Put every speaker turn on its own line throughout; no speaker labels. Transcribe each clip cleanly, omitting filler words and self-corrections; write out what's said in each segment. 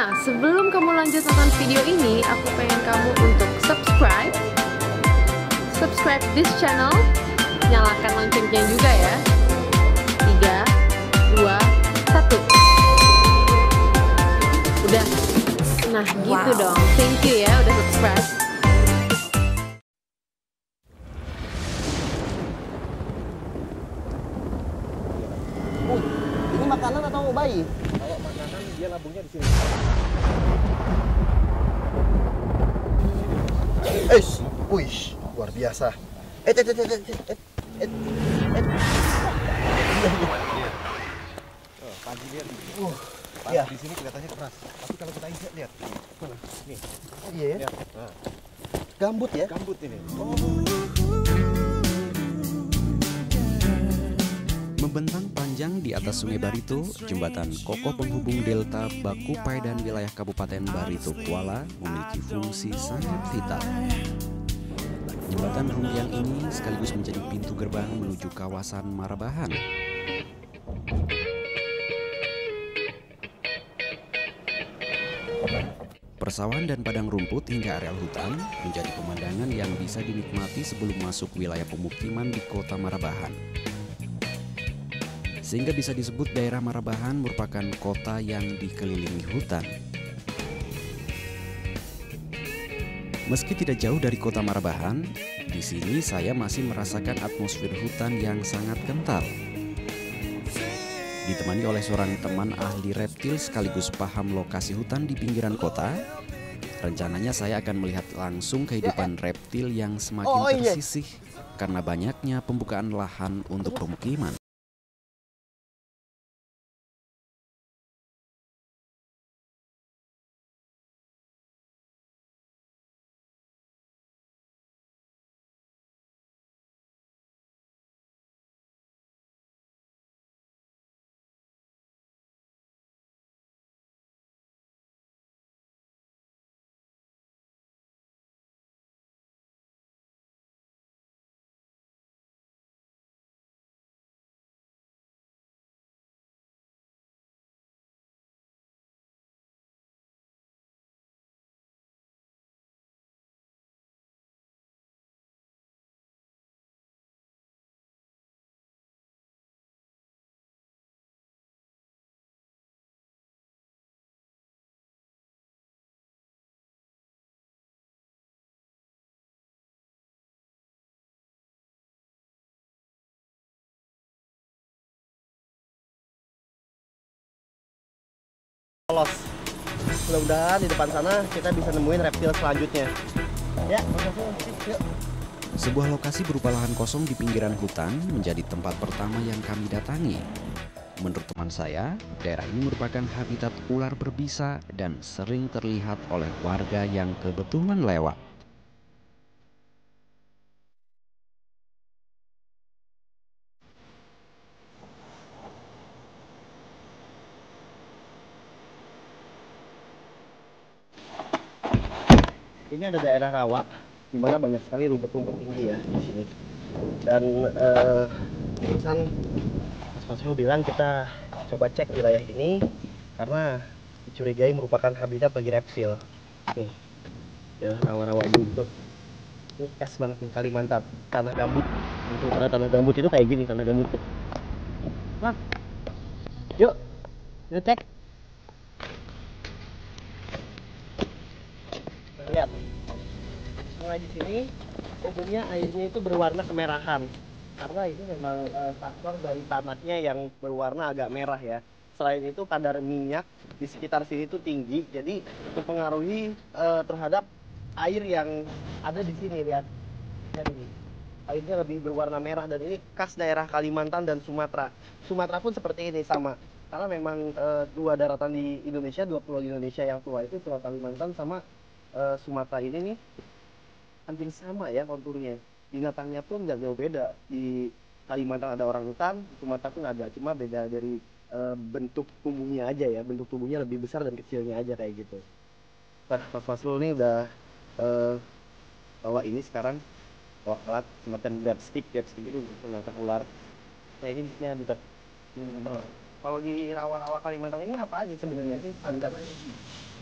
Nah, sebelum kamu lanjut nonton video ini, aku pengen kamu untuk subscribe this channel, nyalakan loncengnya juga ya. 3, 2, 1. Udah. Nah, gitu dong. Thank you ya udah subscribe.
Ini makanan atau bayi?
Kalau makanan dia lambungnya di sini.
Wih, luar biasa.
Panji lihat.
Iya.
Di sini kelihatannya keras. Tapi kalau kita injak lihat. Mana? Nih.
Oh iya ya.
Lihat. Nah,
Gambut ya?
gambut ini.
Membentang panjang di atas Sungai Barito, jembatan kokoh penghubung delta Bakupai dan wilayah Kabupaten Barito Kuala memiliki fungsi sangat vital. Jembatan rumpiang ini sekaligus menjadi pintu gerbang menuju kawasan Marabahan. Persawahan dan padang rumput hingga areal hutan menjadi pemandangan yang bisa dinikmati sebelum masuk wilayah pemukiman di kota Marabahan. Sehingga bisa disebut daerah Marabahan merupakan kota yang dikelilingi hutan. Meski tidak jauh dari kota Marabahan, di sini saya masih merasakan atmosfer hutan yang sangat kental. Ditemani oleh seorang teman ahli reptil sekaligus paham lokasi hutan di pinggiran kota, rencananya saya akan melihat langsung kehidupan reptil yang semakin tersisih karena banyaknya pembukaan lahan untuk pemukiman.
Lolos. Mudah-mudahan di depan sana kita bisa nemuin reptil selanjutnya. Ya, yuk.
Sebuah lokasi berupa lahan kosong di pinggiran hutan menjadi tempat pertama yang kami datangi. Menurut teman saya, daerah ini merupakan habitat ular berbisa dan sering terlihat oleh warga yang kebetulan lewat.
Ini ada daerah rawa, di mana banyak sekali rumput-rumput tinggi ya di sini. Dan barusan Mas Fasyo bilang kita coba cek wilayah ini karena dicurigai merupakan habitat bagi reptil. Nih, ya rawa-rawa itu. Ini khas banget nih Kalimantan, tanah gambut. Untuk tanah gambut itu kayak gini tanah gambut. Nah, yuk, kita cek. Lihat, sungai di sini umumnya airnya itu berwarna kemerahan karena ini memang faktor dari tanahnya yang berwarna agak merah ya. Selain itu kadar minyak di sekitar sini itu tinggi, jadi mempengaruhi terhadap air yang ada di sini. Lihat ini, airnya lebih berwarna merah dan ini khas daerah Kalimantan dan Sumatera. Sumatera pun seperti ini sama, karena memang dua daratan di Indonesia, dua pulau di Indonesia yang tua itu Pulau Kalimantan sama Sumatera ini nih hampir sama ya konturnya. Binatangnya pun nggak jauh beda. Di Kalimantan ada orang hutan, Sumatera pun ada, cuma beda dari bentuk tubuhnya aja ya. Bentuk tubuhnya lebih besar dan kecilnya aja kayak gitu. Mas Fasrul ini udah bawa ini sekarang, bawa alat semacam dead stick itu untuk menangkap ular. Nah ini habitat. Kalau di rawa-rawa Kalimantan ini apa aja sebenarnya sih habitatnya?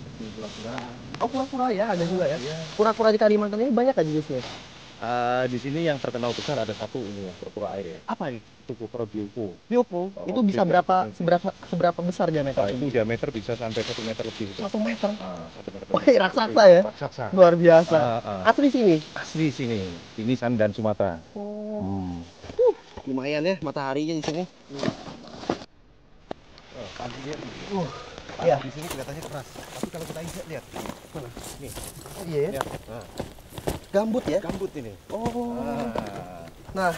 Kura-kura.
Oh, kura-kura ya, ada juga ya.
Iya.
Kura-kura di Kalimantan ini banyak kan jenisnya?
Di sini yang terkenal besar ada satu ini ya, kura-kura air.
Apa ini?
Itu kura bioko.
Bioko.
Oh,
Itu bisa
bioko.
seberapa besar diameter?
Nah, itu diameter bisa sampai 1 meter lebih.
1 meter.
1 meter.
Wah, raksasa ya.
Raksasa.
Luar biasa.
Asli.
Asli sini.
Asli sini. Ini San dan Sumatera.
Oh,
Hmm.
lumayan ya mataharinya di sini.
Paginya.
Iya.
Di sini kelihatannya keras. Tapi kalau kita injak lihat.
Mana?
Nih.
Oh iya ya.
Lihat. Nah,
Gambut ya.
gambut ini.
Oh.
Ah.
Nah,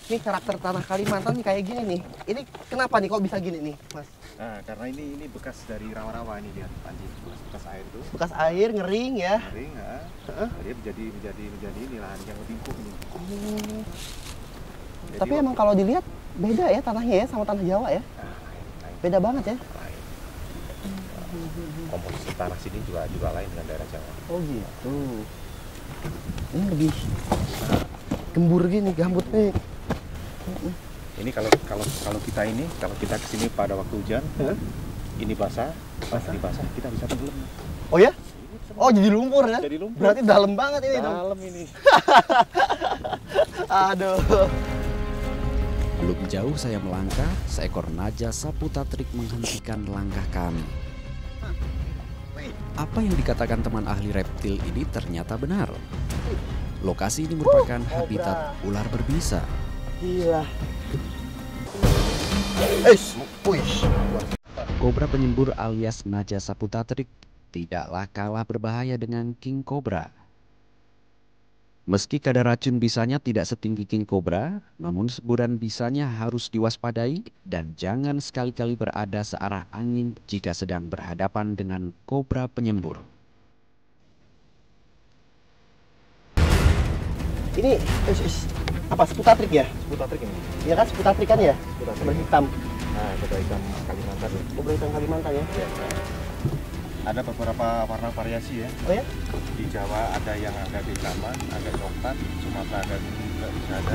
ini karakter tanah Kalimantan nih kayak gini nih. Ini kenapa nih kok bisa gini nih, Mas?
Nah, karena ini bekas dari rawa-rawa ini lihat Panji. Bekas air itu.
Bekas air ngering ya.
Kering,
Heeh.
Dia menjadi ini lahan yang lebih empuk ini.
Oh.
Jadi
Tapi emang kalau dilihat beda ya tanahnya ya sama tanah Jawa ya.
lain.
Beda banget ya.
Komposisi tanah sini juga lain dengan daerah Jawa.
Oh gitu. Ini lebih gembur gini gambutnya.
Ini kalau kita kesini pada waktu hujan,
Heeh.
ini basah, ini basah, kita bisa tenggelam.
Oh ya? Oh jadi lumpur ya?
Jadi lumpur.
Berarti dalam banget ini dong.
Dalam ini.
Aduh.
Belum jauh saya melangkah, seekor naja sapu tatrik menghentikan langkah kami. Apa yang dikatakan teman ahli reptil ini ternyata benar. Lokasi ini merupakan habitat ular berbisa.
Gila. Wih.
Kobra penyembur alias naja sapu tatrik tidaklah kalah berbahaya dengan king cobra. Meski kadar racun bisanya tidak setinggi king cobra, namun semburan bisanya harus diwaspadai dan jangan sekali-kali berada searah angin jika sedang berhadapan dengan kobra penyembur.
Ini apa seputatrik ya?
Seputatrik ini.
Iya kan seputatrik kan ya?
Seputatrik.
Berhitam.
Nah, kota hitam Kalimantan.
Kobra hitam Kalimantan ya?
Ya. Ada beberapa warna variasi ya.
Oh ya?
Di Jawa ada yang agak hitaman, agak coklat, Sumatera agak kuning juga bisa ada.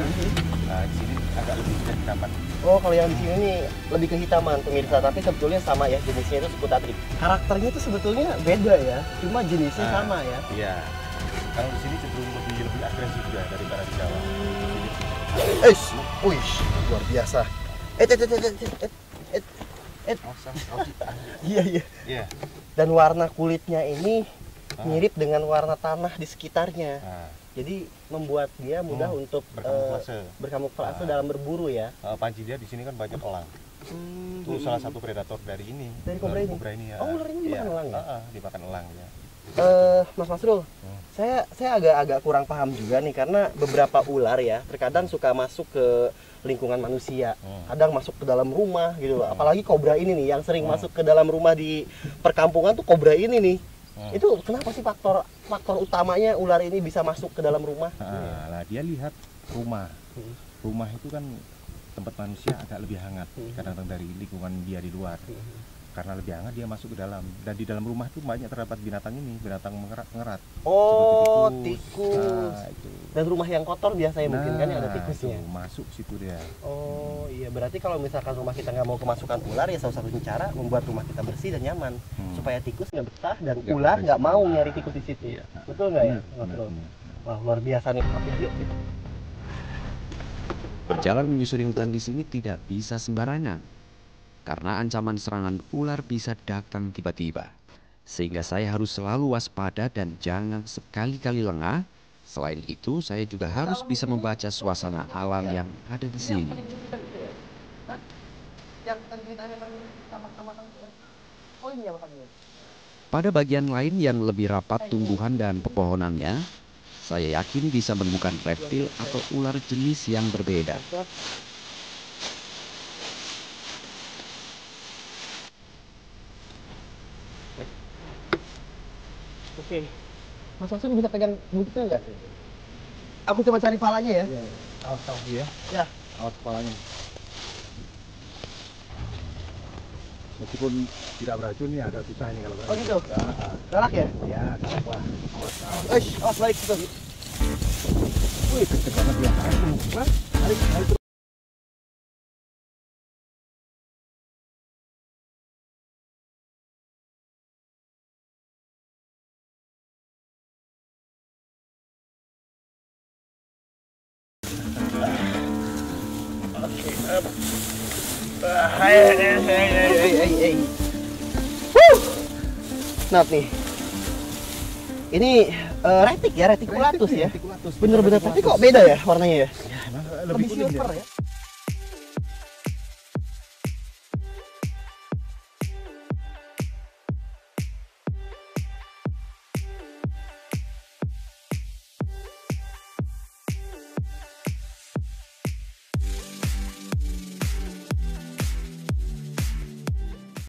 Nah, di sini agak lebih kehitaman.
Oh kalau yang di sini nih lebih kehitaman pemirsa, tapi sebetulnya sama ya jenisnya itu seputatrik. Karakternya itu sebetulnya beda ya, cuma jenisnya
Nah,
sama ya.
Iya. Kalau di sini cenderung lebih agresif juga daripada di Jawa.
Wih, luar biasa. Iya iya.
Iya.
Dan warna kulitnya ini
Ah.
mirip dengan warna tanah di sekitarnya.
Nah,
Jadi membuat dia mudah untuk
berkamuflase.
berkamuflase
Ah.
dalam berburu ya.
Panji dia di sini kan banyak elang. Itu salah satu predator dari ini.
Dari kobra ini?
ya.
Oh, ular ini dimakan
Iya.
elang ya?
Dimakan elang ya.
Mas Masrul, saya agak kurang paham juga nih karena beberapa ular ya terkadang suka masuk ke lingkungan manusia, kadang masuk ke dalam rumah gitu loh. Apalagi kobra ini nih yang sering masuk ke dalam rumah di perkampungan tuh kobra ini nih. Itu kenapa sih faktor utamanya ular ini bisa masuk ke dalam rumah?
Nah, dia lihat rumah. Rumah itu kan tempat manusia agak lebih hangat kadang-kadang dari lingkungan dia di luar. Karena lebih hangat dia masuk ke dalam, dan di dalam rumah itu banyak terdapat binatang mengerat.
Oh,
Seperti
tikus.
Nah, itu.
Dan rumah yang kotor biasanya mungkin kan yang ada tikusnya.
Itu, masuk situ dia.
Oh iya, berarti kalau misalkan rumah kita nggak mau kemasukan ular ya salah satunya cara membuat rumah kita bersih dan nyaman supaya tikus nggak betah dan
Nggak
ular
betah.
nggak mau nyari tikus di situ.
Iya.
Betul nggak ya?
Benar,
Betul.
benar.
Wah luar biasa nih. Oke, yuk.
Berjalan menyusuri hutan di sini tidak bisa sembarangan, karena ancaman serangan ular bisa datang tiba-tiba. Sehingga saya harus selalu waspada dan jangan sekali-kali lengah. Selain itu, saya juga harus bisa membaca suasana alam yang ada di sini. Pada bagian lain yang lebih rapat tumbuhan dan pepohonannya, saya yakin bisa menemukan reptil atau ular jenis yang berbeda.
Oke. Mas Masud bisa pegang bukti nggak? Aku coba cari palanya ya.
Awas ya.
Ya.
Awas kepalanya. Meskipun tidak beracun ya agak susah ini kalau
Oh
beracun.
gitu. Galak ya?
Ya, galak lah.
Awas balik situ.
Wih, kenceng banget dia.
Balik. Nah nih, ini reticulatus ya.
Reticulatus.
Bener-bener, tapi kok beda ya warnanya ya?
Ya, emang
Lebih
kuning dia.
silver ya.